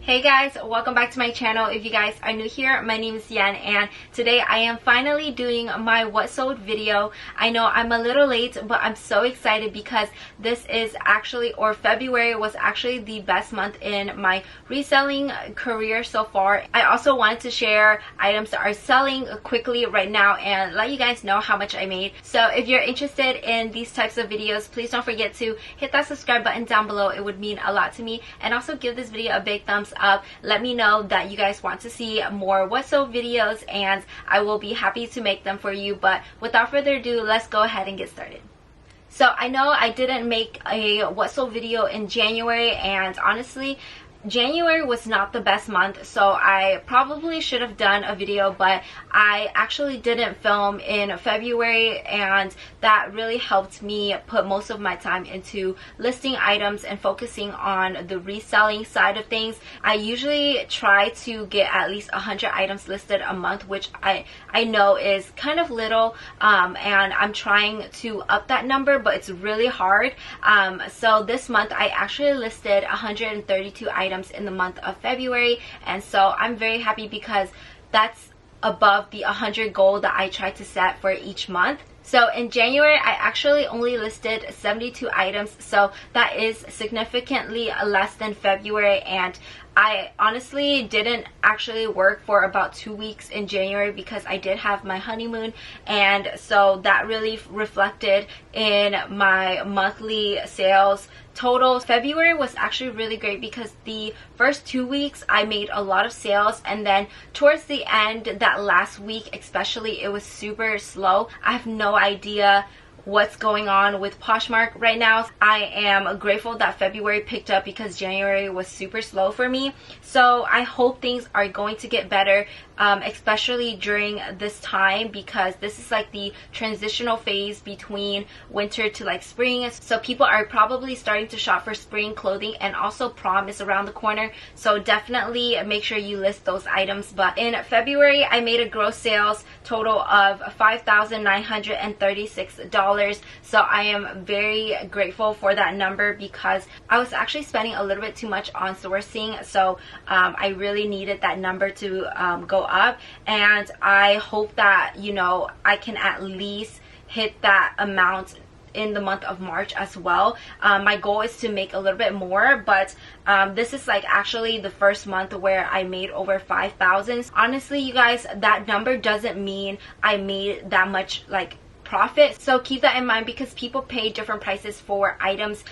Hey guys, welcome back to my channel. If you guys are new here, my name is Yen, and today I am finally doing my what sold video. I know I'm a little late, but I'm so excited because this is actually, or February was actually the best month in my reselling career so far. I also wanted to share items that are selling quickly right now and let you guys know how much I made. So if you're interested in these types of videos, please don't forget to hit that subscribe button down below. It would mean a lot to me, and also give this video a big thumbs up. Let me know that you guys want to see more what sold videos, and I will be happy to make them for you. But without further ado, let's go ahead and get started. So I know I didn't make a what sold video in January, and honestly January was not the best month, so I probably should have done a video, but I actually didn't film in February, and that really helped me put most of my time into listing items and focusing on the reselling side of things. I usually try to get at least 100 items listed a month, which I know is kind of little, and I'm trying to up that number, but it's really hard. So this month I actually listed 132 items in the month of February, and so I'm very happy because that's above the 100 goal that I try to set for each month. So in January, I actually only listed 72 items, so that is significantly less than February, and I honestly didn't actually work for about 2 weeks in January because I did have my honeymoon, and so that really reflected in my monthly sales total. February was actually really great because the first 2 weeks I made a lot of sales, and then towards the end, that last week especially, it was super slow. I have no idea what's going on with Poshmark right now. I am grateful that February picked up because January was super slow for me. So I hope things are going to get better, especially during this time, because this is like the transitional phase between winter to like spring. So people are probably starting to shop for spring clothing, and also prom is around the corner. So definitely make sure you list those items. But in February, I made a gross sales total of $5,936. So I am very grateful for that number because I was actually spending a little bit too much on sourcing. So I really needed that number to go up, and I hope that, you know, I can at least hit that amount in the month of March as well. My goal is to make a little bit more, but this is like actually the first month where I made over 5,000. Honestly, you guys, that number doesn't mean I made that much like profit, so keep that in mind because people pay different prices for items.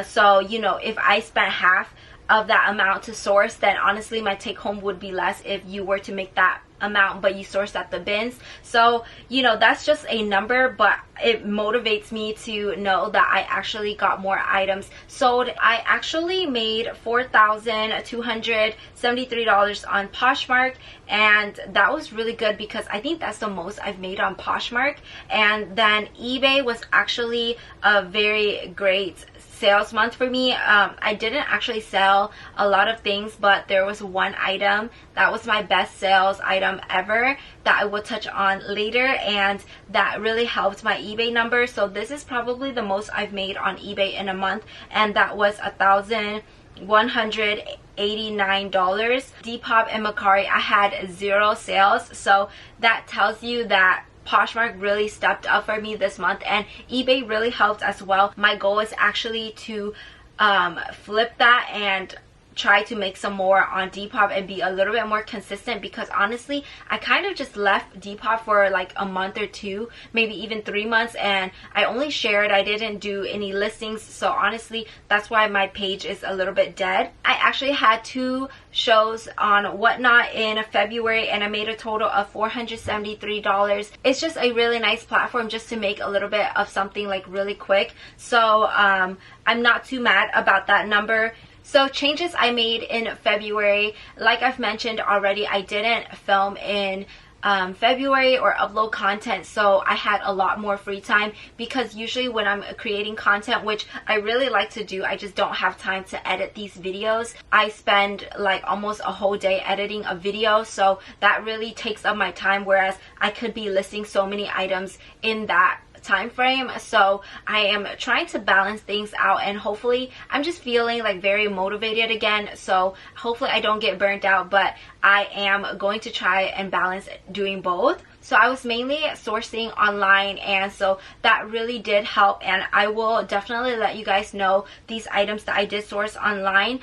So you know, if I spent half of that amount to source, then honestly my take home would be less if you were to make that amount but you sourced at the bins. So you know, that's just a number, but it motivates me to know that I actually got more items sold. I actually made $4,273 on Poshmark, and that was really good because I think that's the most I've made on Poshmark. And then eBay was actually a very great sales month for me. I didn't actually sell a lot of things, but there was one item that was my best sales item ever that I will touch on later, and that really helped my eBay number. So this is probably the most I've made on eBay in a month, and that was $1,189. Depop and Mercari, I had 0 sales, so that tells you that Poshmark really stepped up for me this month, and eBay really helped as well. My goal is actually to flip that and try to make some more on Depop and be a little bit more consistent, because honestly I kind of just left Depop for like a month or two, maybe even 3 months, and I only shared, I didn't do any listings. So honestly that's why my page is a little bit dead. I actually had 2 shows on Whatnot in February, and I made a total of $473. It's just a really nice platform just to make a little bit of something like really quick. So I'm not too mad about that number. So changes I made in February, like I've mentioned already, I didn't film in February or upload content, so I had a lot more free time, because usually when I'm creating content, which I really like to do, I just don't have time to edit these videos. I spend like almost a whole day editing a video, so that really takes up my time, whereas I could be listing so many items in that time frame, so I am trying to balance things out, and hopefully I'm just feeling like very motivated again, so hopefully I don't get burnt out, but I am going to try and balance doing both. So I was mainly sourcing online, and so that really did help, and I will definitely let you guys know these items that I did source online.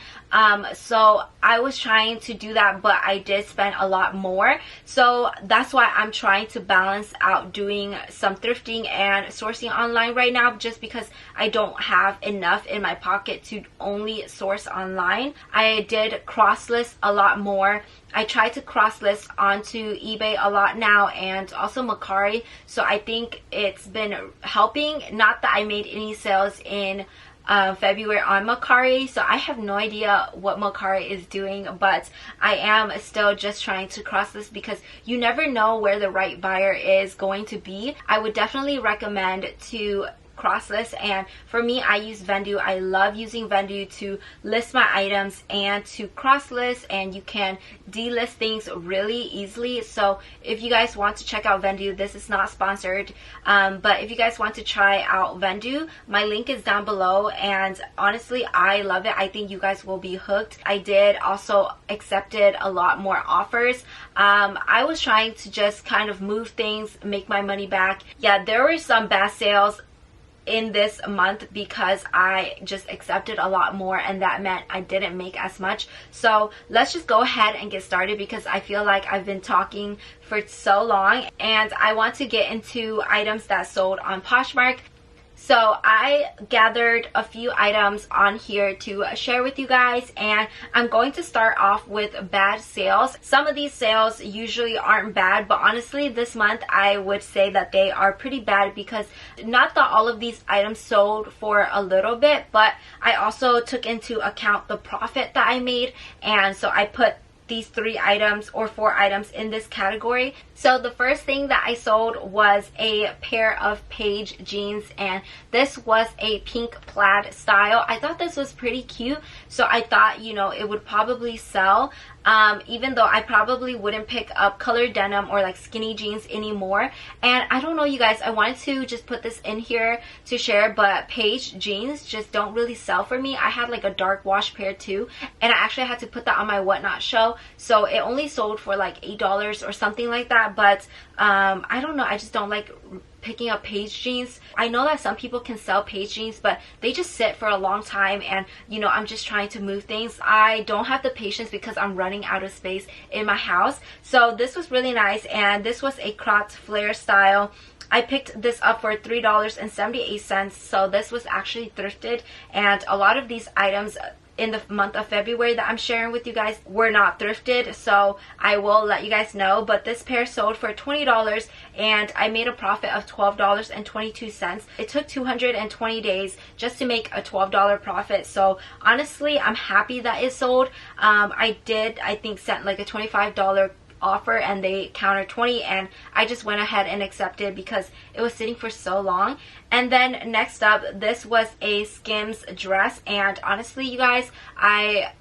So I was trying to do that, but I did spend a lot more, so that's why I'm trying to balance out doing some thrifting and sourcing online right now, just because I don't have enough in my pocket to only source online. I did cross list a lot more. I try to cross list onto eBay a lot now, and also Mercari, so I think it's been helping. Not that I made any sales in February on Mercari, so I have no idea what Mercari is doing, but I am still just trying to cross list because you never know where the right buyer is going to be. I would definitely recommend to cross list, and for me, I use VENDOO. I love using VENDOO to list my items and to cross list, and you can delist things really easily. So if you guys want to check out VENDOO, this is not sponsored, but if you guys want to try out VENDOO, my link is down below, and honestly, I love it. I think you guys will be hooked. I did also accepted a lot more offers. I was trying to just kind of move things, make my money back. Yeah, there were some bad sales in this month because I just accepted a lot more, and that meant I didn't make as much. So let's just go ahead and get started, because I feel like I've been talking for so long, and I want to get into items that sold on Poshmark. So I gathered a few items on here to share with you guys, and I'm going to start off with bad sales. Some of these sales usually aren't bad, but honestly this month I would say that they are pretty bad, because not that all of these items sold for a little bit, but I also took into account the profit that I made, and so I put these 3 items or 4 items in this category. So the first thing that I sold was a pair of Paige jeans, and this was a pink plaid style. I thought this was pretty cute, so I thought, you know, it would probably sell, even though I probably wouldn't pick up colored denim or like skinny jeans anymore. And I don't know, you guys, I wanted to just put this in here to share, but Paige jeans just don't really sell for me. I had like a dark wash pair too, and I actually had to put that on my Whatnot show, so it only sold for like $8 or something like that. But I don't know, I just don't like picking up Paige jeans. I know that some people can sell Paige jeans, but they just sit for a long time, and you know, I'm just trying to move things. I don't have the patience because I'm running out of space in my house. So this was really nice, and this was a cropped flare style. I picked this up for $3.78, so this was actually thrifted, and a lot of these items in the month of February that I'm sharing with you guys were not thrifted, so I will let you guys know. But this pair sold for $20, and I made a profit of $12.22. It took 220 days just to make a $12 profit, so honestly I'm happy that it sold. I think sent like a $25 offer, and they countered 20, and I just went ahead and accepted because it was sitting for so long. And then next up, this was a Skims dress, and honestly you guys, I've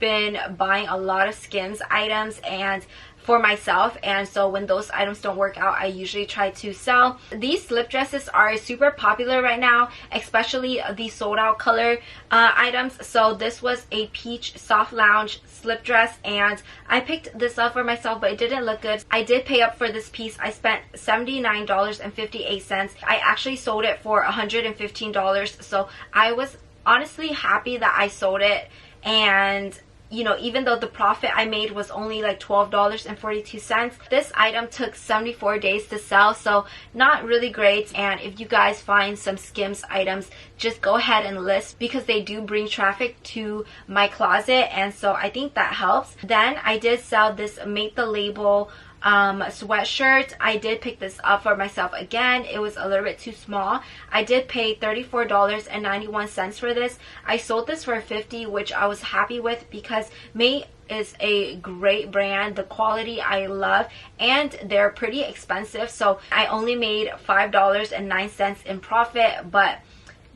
been buying a lot of Skims items and for myself, and so when those items don't work out, I usually try to sell. These slip dresses are super popular right now, especially the sold out color items. So this was a peach soft lounge slip dress, and I picked this up for myself, but it didn't look good. I did pay up for this piece. I spent $79.58. I actually sold it for $115, so I was honestly happy that I sold it. And you know, even though the profit I made was only like $12.42, this item took 74 days to sell, so not really great. And if you guys find some Skims items, just go ahead and list, because they do bring traffic to my closet, and so I think that helps. Then I did sell this Made the Label sweatshirt. I did pick this up for myself again. It was a little bit too small. I did pay $34.91 for this. I sold this for $50, which I was happy with because Made is a great brand. The quality I love, and they're pretty expensive, so I only made $5.09 in profit, but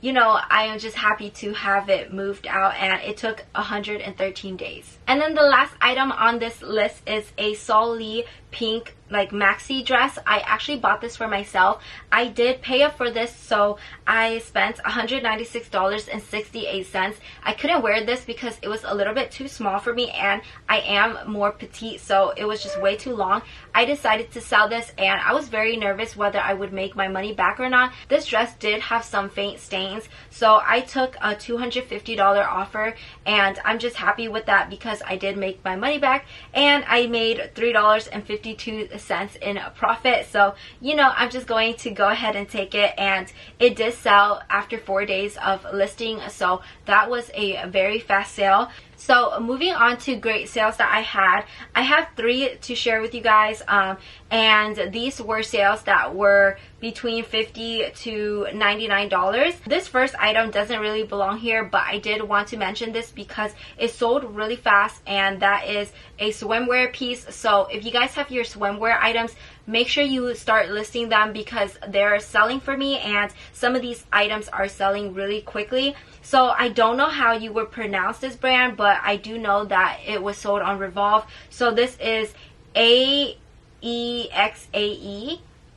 you know, I am just happy to have it moved out, and it took 113 days. And then the last item on this list is a Sol Lee pink like maxi dress. I actually bought this for myself. I did pay up for this, so I spent $196.68. I couldn't wear this because it was a little bit too small for me, and I am more petite, so it was just way too long. I decided to sell this, and I was very nervous whether I would make my money back or not. This dress did have some faint stains, so I took a $250 offer, and I'm just happy with that because I did make my money back, and I made $3.52 in profit. So, you know, I'm just going to go ahead and take it, and it did sell after 4 days of listing, so that was a very fast sale. So moving on to great sales that I have 3 to share with you guys, and these were sales that were between $50 to $99. This first item doesn't really belong here, but I did want to mention this because it sold really fast, and that is a swimwear piece. So if you guys have your swimwear items, make sure you start listing them because they're selling for me, and some of these items are selling really quickly. So I don't know how you would pronounce this brand, but I do know that it was sold on Revolve. So this is AEXAE.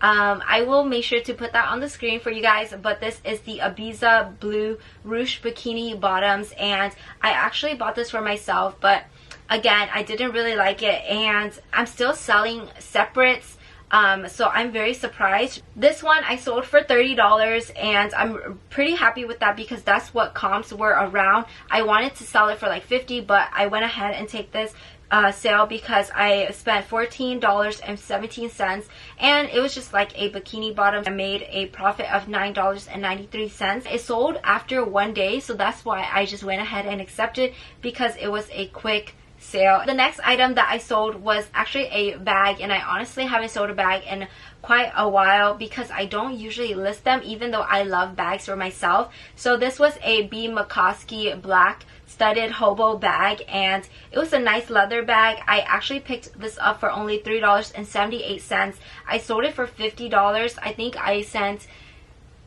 I will make sure to put that on the screen for you guys, but this is the Ibiza Blue Ruche Bikini Bottoms, and I actually bought this for myself, but again, I didn't really like it, and I'm still selling separates. So I'm very surprised. This one I sold for $30, and I'm pretty happy with that because that's what comps were around. I wanted to sell it for like $50, but I went ahead and take this sale because I spent $14.17, and it was just like a bikini bottom. I made a profit of $9.93. It sold after 1 day, so that's why I just went ahead and accepted because it was a quick sale. The next item that I sold was actually a bag, and I honestly haven't sold a bag in quite a while because I don't usually list them, even though I love bags for myself. So this was a B. McCoskey black studded hobo bag, and it was a nice leather bag. I actually picked this up for only $3.78. I sold it for $50. I think I sent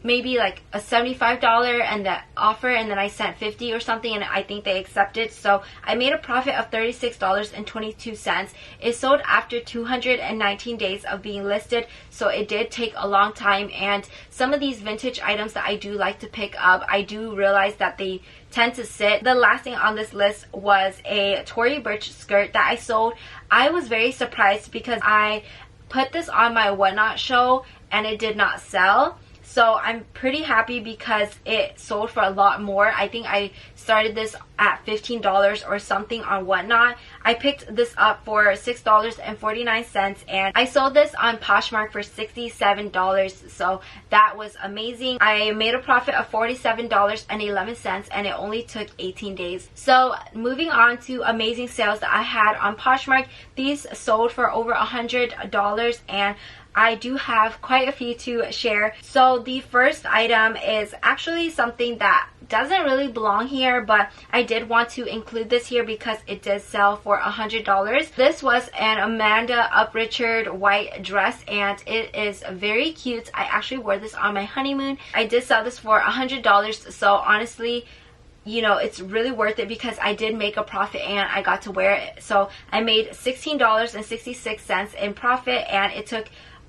maybe like a $75 and that offer, and then I sent $50 or something, and I think they accepted. So I made a profit of $36.22. It sold after 219 days of being listed, so it did take a long time. And some of these vintage items that I do like to pick up, I do realize that they tend to sit. The last thing on this list was a Tory Burch skirt that I sold. I was very surprised because I put this on my Whatnot show and it did not sell. So I'm pretty happy because it sold for a lot more. I think I started this at $15 or something on Whatnot. I picked this up for $6.49, and I sold this on Poshmark for $67. So that was amazing. I made a profit of $47.11, and it only took 18 days. So moving on to amazing sales that I had on Poshmark. These sold for over $100, and I do have quite a few to share. So the first item is actually something that doesn't really belong here, but I did want to include this here because it did sell for $100. This was an Amanda Uprichard white dress, and it is very cute. I actually wore this on my honeymoon. I did sell this for $100, so honestly, you know, it's really worth it because I did make a profit and I got to wear it. So I made $16.66 in profit, and it took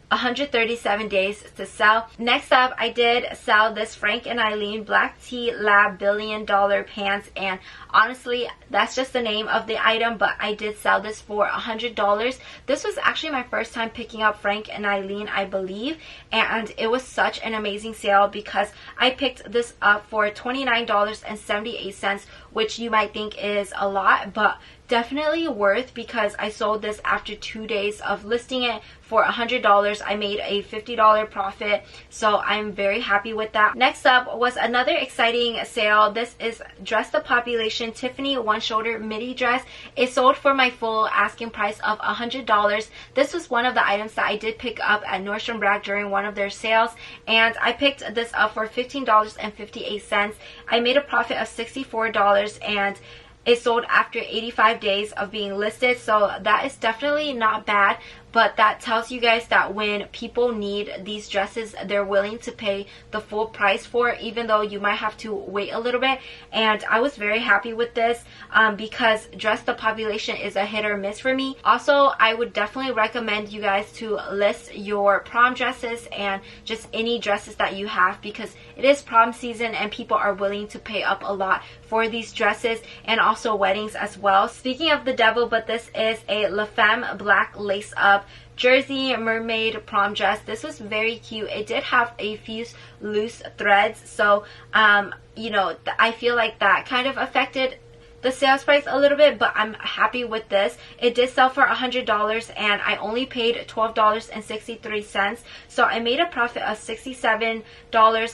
137 days to sell. Next up, I did sell this Frank and Eileen Black Tea Lab $1 billion pants, and honestly, that's just the name of the item, but I did sell this for $100. This was actually my first time picking up Frank and Eileen, I believe, and it was such an amazing sale because I picked this up for $29.78, which you might think is a lot, but definitely worth because I sold this after 2 days of listing it for $100. I made a $50 profit, so I'm very happy with that. Next up was another exciting sale. This is Dress the Population Tiffany one shoulder midi dress. It sold for my full asking price of $100. This was one of the items that I did pick up at Nordstrom Rack during one of their sales, and I picked this up for $15.58. I made a profit of $64, and it sold after 85 days of being listed, so that is definitely not bad. but that tells you guys that when people need these dresses, they're willing to pay the full price for it, even though you might have to wait a little bit. And I was very happy with this because dress the population is a hit or miss for me. Also, I would definitely recommend you guys to list your prom dresses and just any dresses that you have, because it is prom season and people are willing to pay up a lot for these dresses, and also weddings as well. Speaking of the devil, but this is a La Femme black lace up jersey mermaid prom dress. This was very cute. It did have a few loose threads, so you know, I feel like that kind of affected the sales price a little bit, but I'm happy with this. It did sell for $100 and I only paid $12.63, so I made a profit of $67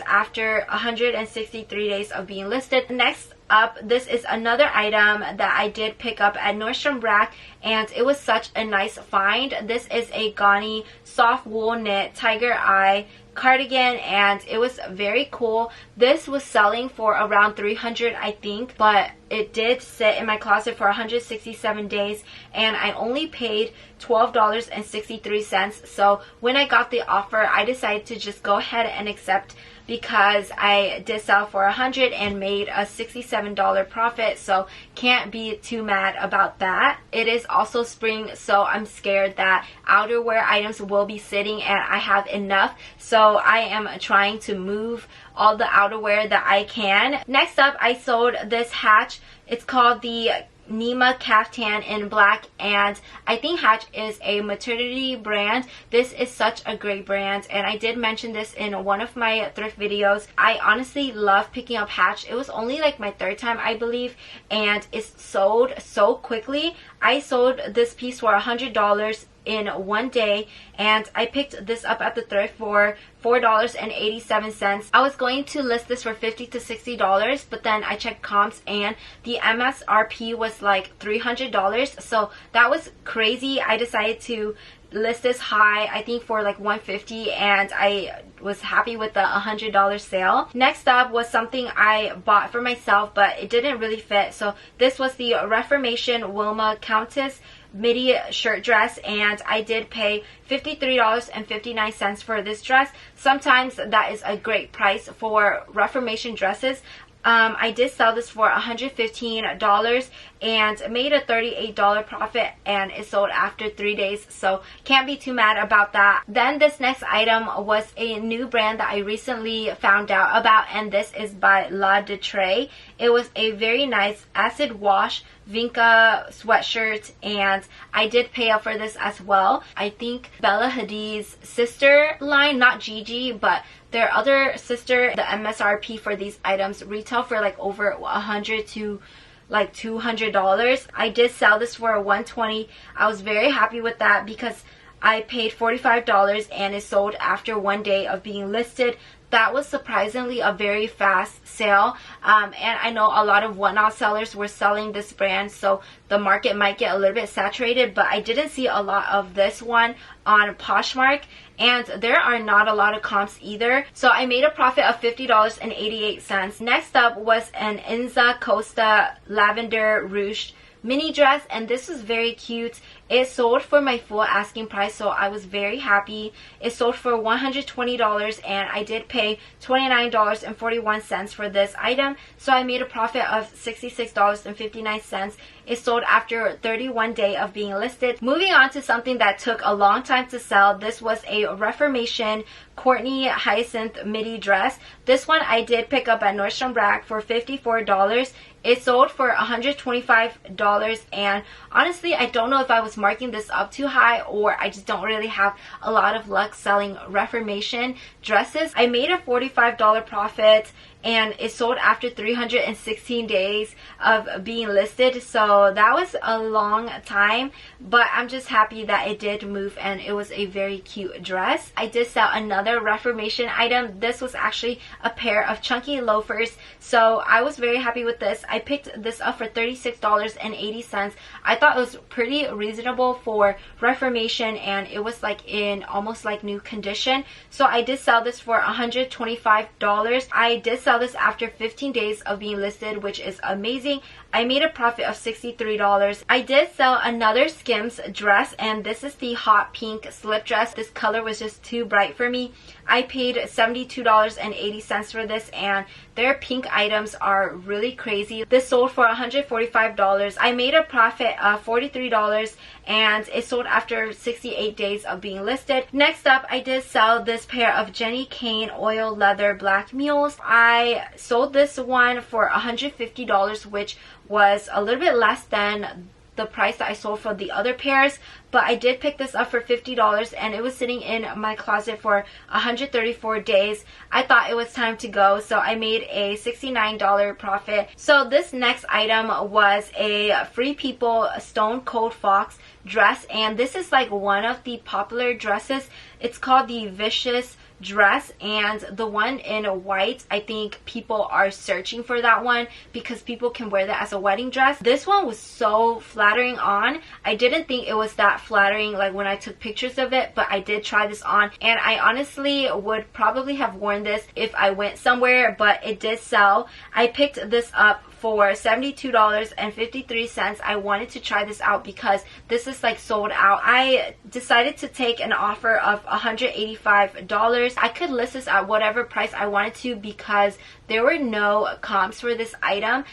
after 163 days of being listed. Next up, this is another item that I did pick up at Nordstrom Rack, and it was such a nice find. This is a Ghani soft wool knit tiger eye cardigan, and it was very cool. This was selling for around $300, I think, but it did sit in my closet for 167 days and I only paid $12.63. So when I got the offer, I decided to just go ahead and accept, because I did sell for $100 and made a $67 profit, so can't be too mad about that. It is also spring, so I'm scared that outerwear items will be sitting and I have enough, so I am trying to move all the outerwear that I can. Next up, I sold this hatch. It's called the Nima Caftan in black, and I think Hatch is a maternity brand. This is such a great brand, and I did mention this in one of my thrift videos. I honestly love picking up Hatch. It was only like my third time, I believe, and it's sold so quickly. I sold this piece for $100 in one day, and I picked this up at the thrift for $4.87. I was going to list this for $50 to $60, but then I checked comps and the MSRP was like $300, so that was crazy. I decided to list this high, I think for like $150, and I was happy with the $100 sale. Next up was something I bought for myself, but it didn't really fit. So this was the Reformation Wilma Countess midi shirt dress, and I did pay $53.59 for this dress. Sometimes that is a great price for Reformation dresses. I did sell this for $115 and made a $38 profit, and it sold after 3 days, so can't be too mad about that. Then this next item was a new brand that I recently found out about, and this is by La de Trey. It was a very nice acid wash Vinca sweatshirt, and I did pay up for this as well. I think Bella Hadid's sister line, not Gigi, but their other sister, the MSRP for these items retail for like over $100 to like $200. I did sell this for $120. I was very happy with that because I paid $45 and it sold after 1 day of being listed. That was surprisingly a very fast sale, and I know a lot of whatnot sellers were selling this brand, so the market might get a little bit saturated, but I didn't see a lot of this one on Poshmark, and there are not a lot of comps either, so I made a profit of $50.88. Next up was an Inza Costa Lavender Ruched mini dress, and this was very cute. It sold for my full asking price, so I was very happy. It sold for $120 and I did pay $29.41 for this item, so I made a profit of $66.59. It sold after 31 days of being listed. Moving on to something that took a long time to sell. This was a Reformation Courtney Hyacinth midi dress. This one I did pick up at Nordstrom Rack for $54. It sold for $125, and honestly I don't know if I was marking this up too high or I just don't really have a lot of luck selling Reformation dresses. I made a $45 profit and it sold after 316 days of being listed, so that was a long time, but I'm just happy that it did move and it was a very cute dress. I did sell another Reformation item. This was actually a pair of chunky loafers, so I was very happy with this. I picked this up for $36.80. I thought it was pretty reasonable for Reformation, and it was like in almost like new condition, so I did sell this for $125. I did sell sell this after 15 days of being listed, which is amazing. I made a profit of $63. I did sell another Skims dress, and this is the hot pink slip dress. This color was just too bright for me. I paid $72.80 for this, and their pink items are really crazy. This sold for $145. I made a profit of $43, and it sold after 68 days of being listed. Next up, I did sell this pair of Jenny Kane oil leather black mules. I sold this one for $150, which was a little bit less than the price that I sold for the other pairs, but I did pick this up for $50, and it was sitting in my closet for 134 days. I thought it was time to go, so I made a $69 profit. So this next item was a Free People Stone Cold Fox dress, and this is like one of the popular dresses. It's called the Vicious dress, and the one in white, I think people are searching for that one because people can wear that as a wedding dress. This one was so flattering on. I didn't think it was that flattering like when I took pictures of it, but I did try this on, and I honestly would probably have worn this if I went somewhere, but it did sell. I picked this up for $72.53. I wanted to try this out because this is like sold out. I decided to take an offer of $185. I could list this at whatever price I wanted to because there were no comps for this item.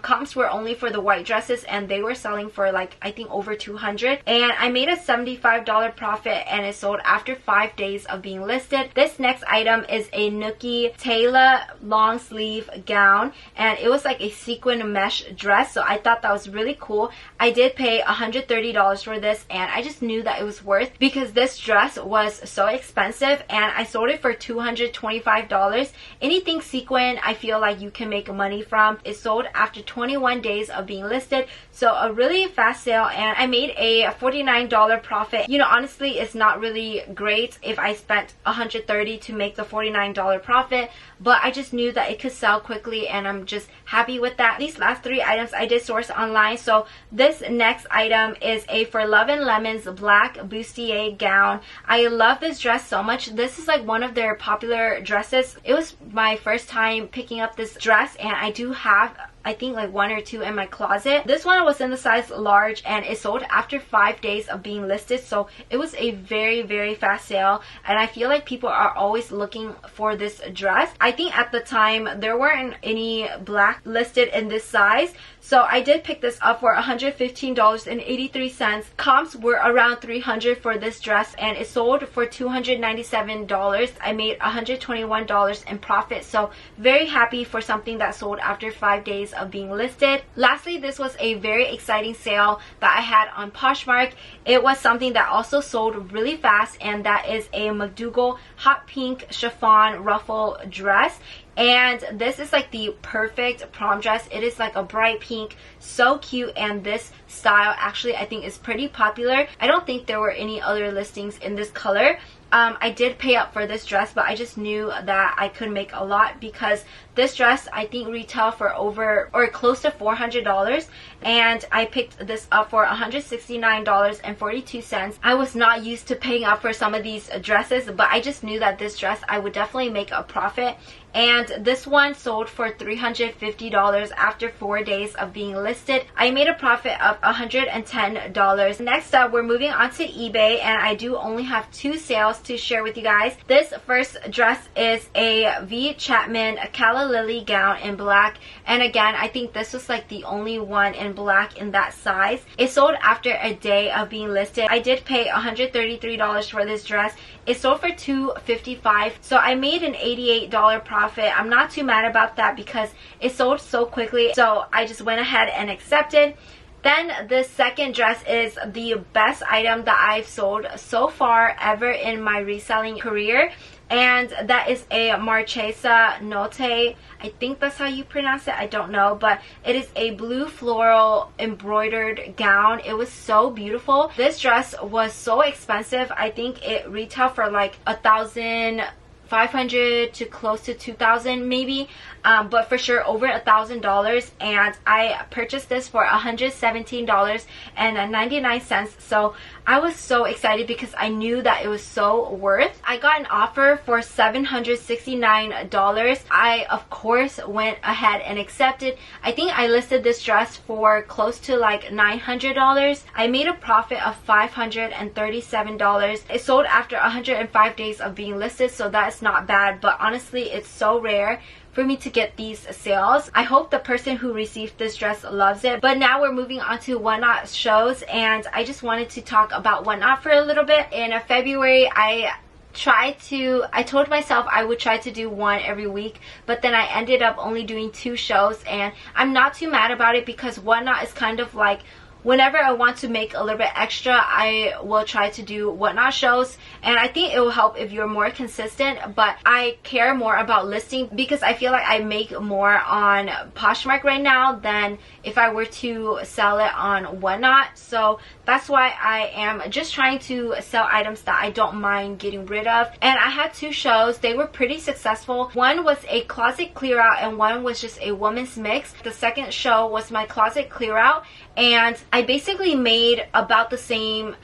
Comps were only for the white dresses, and they were selling for like I think over $200, and I made a $75 profit, and it sold after 5 days of being listed. This next item is a Nookie Taylor long sleeve gown, and it was like a sequin mesh dress, so I thought that was really cool. I did pay $130 for this, and I just knew that it was worth because this dress was so expensive, and I sold it for $225. Anything sequin, I feel like you can make money from. It sold after 21 days of being listed, so a really fast sale, and I made a $49 profit. You know, honestly, it's not really great if I spent $130 to make the $49 profit, but I just knew that it could sell quickly, and I'm just happy with that. These last 3 items I did source online. So this next item is a For Love and Lemons black bustier gown. I love this dress so much. This is like one of their popular dresses. It was my first time picking up this dress, and I do have I think like 1 or 2 in my closet. This one was in the size large, and it sold after 5 days of being listed, so it was a very fast sale, and I feel like people are always looking for this dress. I think at the time there weren't any black listed in this size, so I did pick this up for $115.83. Comps were around $300 for this dress, and it sold for $297. I made $121 in profit, so very happy for something that sold after 5 days of being listed. Lastly, this was a very exciting sale that I had on Poshmark. It was something that also sold really fast, and that is a McDougal hot pink chiffon ruffle dress. And this is like the perfect prom dress. It is like a bright pink, so cute, and this style actually I think is pretty popular. I don't think there were any other listings in this color. I did pay up for this dress, but I just knew that I could make a lot because this dress I think retail for over or close to $400, and I picked this up for $169.42. I was not used to paying up for some of these dresses, but I just knew that this dress I would definitely make a profit, and this one sold for $350 after 4 days of being listed. I made a profit of $110. Next up, we're moving on to eBay, and I do only have 2 sales to share with you guys. This first dress is a V. Chapman Calla Lily gown in black, and again I think this was like the only one in black in that size. It sold after a day of being listed. I did pay $133 for this dress. It sold for $255, so I made an $88 profit. I'm not too mad about that because it sold so quickly, so I just went ahead and accepted. Then the second dress is the best item that I've sold so far ever in my reselling career, and that is a Marchesa Notte. I think that's how you pronounce it. I don't know, but it is a blue floral embroidered gown. It was so beautiful. This dress was so expensive. I think it retailed for like $1,500 to close to $2,000 maybe. but for sure over $1,000, and I purchased this for $117.99. So I was so excited because I knew that it was so worth. I got an offer for $769. I of course went ahead and accepted. I think I listed this dress for close to like $900. I made a profit of $537. It sold after 105 days of being listed, so that's not bad, but honestly it's so rare for me to get these sales. I hope the person who received this dress loves it. But now we're moving on to Whatnot shows, and I just wanted to talk about Whatnot for a little bit. In February, I told myself I would try to do one every week, but then I ended up only doing 2 shows, and I'm not too mad about it because Whatnot is kind of like, whenever I want to make a little bit extra, I will try to do Whatnot shows, and I think it will help if you're more consistent. But I care more about listing because I feel like I make more on Poshmark right now than if I were to sell it on Whatnot. So that's why I am just trying to sell items that I don't mind getting rid of. And I had 2 shows. They were pretty successful. One was a closet clear out and one was just a women's mix. The second show was my closet clear out, and I basically made about the same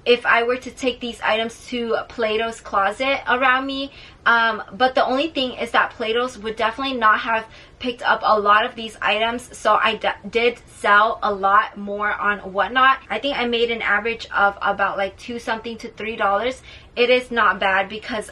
if I were to take these items to Plato's Closet around me. But the only thing is that Plato's would definitely not have picked up a lot of these items, so I did sell a lot more on Whatnot. I think I made an average of about like $2 something to $3. It is not bad because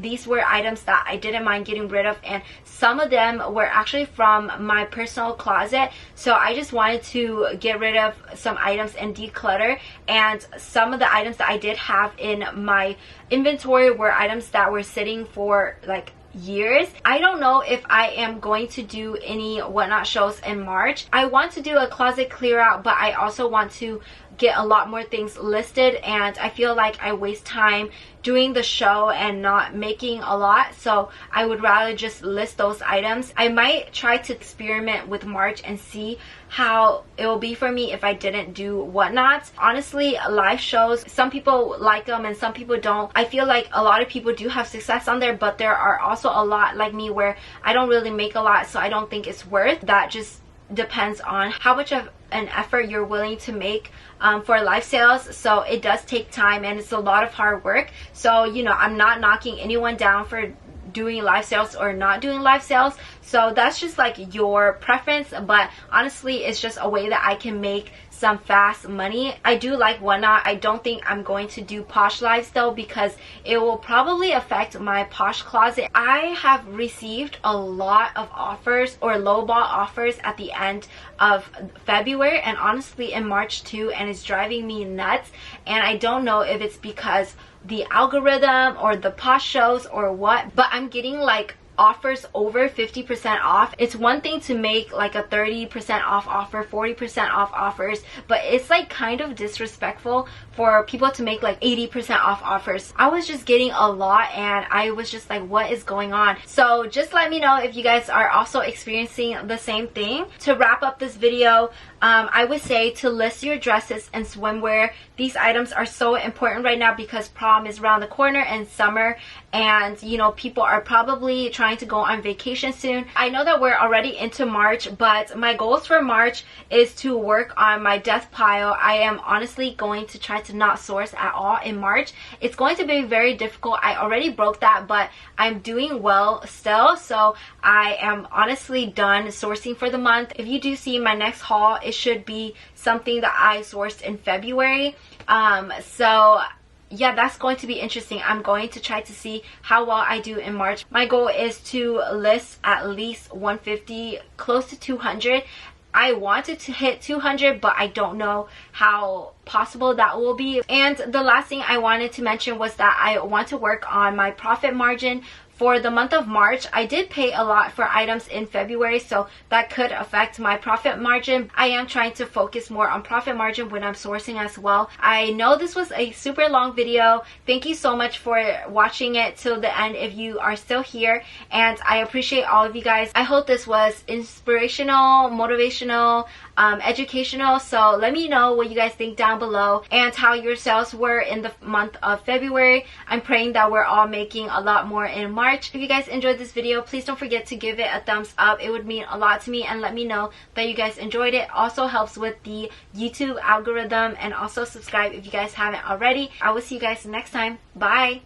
these were items that I didn't mind getting rid of, and some of them were actually from my personal closet, so I just wanted to get rid of some items and declutter. And some of the items that I did have in my inventory were items that were sitting for like years. I don't know if I am going to do any Whatnot shows in March. I want to do a closet clear out, but I also want to get a lot more things listed, and I feel like I waste time doing the show and not making a lot, so I would rather just list those items. I might try to experiment with March and see how it will be for me if I didn't do Whatnot. Honestly, live shows, some people like them and some people don't. I feel like a lot of people do have success on there, but there are also a lot like me where I don't really make a lot, so I don't think it's worth. That just depends on how much of an effort you're willing to make for live sales. So it does take time and it's a lot of hard work. So, you know, I'm not knocking anyone down for doing live sales or not doing live sales. So that's just like your preference, but honestly it's just a way that I can make some fast money. I do like Whatnot. I don't think I'm going to do Posh lives though because it will probably affect my Posh closet. I have received a lot of offers or lowball offers at the end of February and honestly in March too, and it's driving me nuts. And I don't know if it's because the algorithm or the Posh shows or what, but I'm getting like offers over 50% off. It's one thing to make like a 30% off offer, 40% off offers, but it's like kind of disrespectful for people to make like 80% off offers. I was just getting a lot and I was just like, what is going on? So just let me know if you guys are also experiencing the same thing. To wrap up this video, I would say to list your dresses and swimwear. These items are so important right now because prom is around the corner and summer, and you know, people are probably trying to go on vacation soon. I know that we're already into March, but my goals for March is to work on my death pile. I am honestly going to try to not source at all in March. It's going to be very difficult. I already broke that, but I'm doing well still, so I am honestly done sourcing for the month. If you do see my next haul, it should be something that I sourced in February. So yeah, that's going to be interesting. I'm going to try to see how well I do in March. My goal is to list at least 150, close to 200. I wanted to hit 200, but I don't know how possible that will be. And the last thing I wanted to mention was that I want to work on my profit margin. For the month of March, I did pay a lot for items in February, so that could affect my profit margin. I am trying to focus more on profit margin when I'm sourcing as well. I know this was a super long video. Thank you so much for watching it till the end if you are still here, and I appreciate all of you guys. I hope this was inspirational, motivational, educational. So let me know what you guys think down below and how your sales were in the month of February. I'm praying that we're all making a lot more in March. March. If you guys enjoyed this video, please don't forget to give it a thumbs up. It would mean a lot to me, and let me know that you guys enjoyed it. Also helps with the YouTube algorithm, and also subscribe if you guys haven't already. I will see you guys next time. Bye.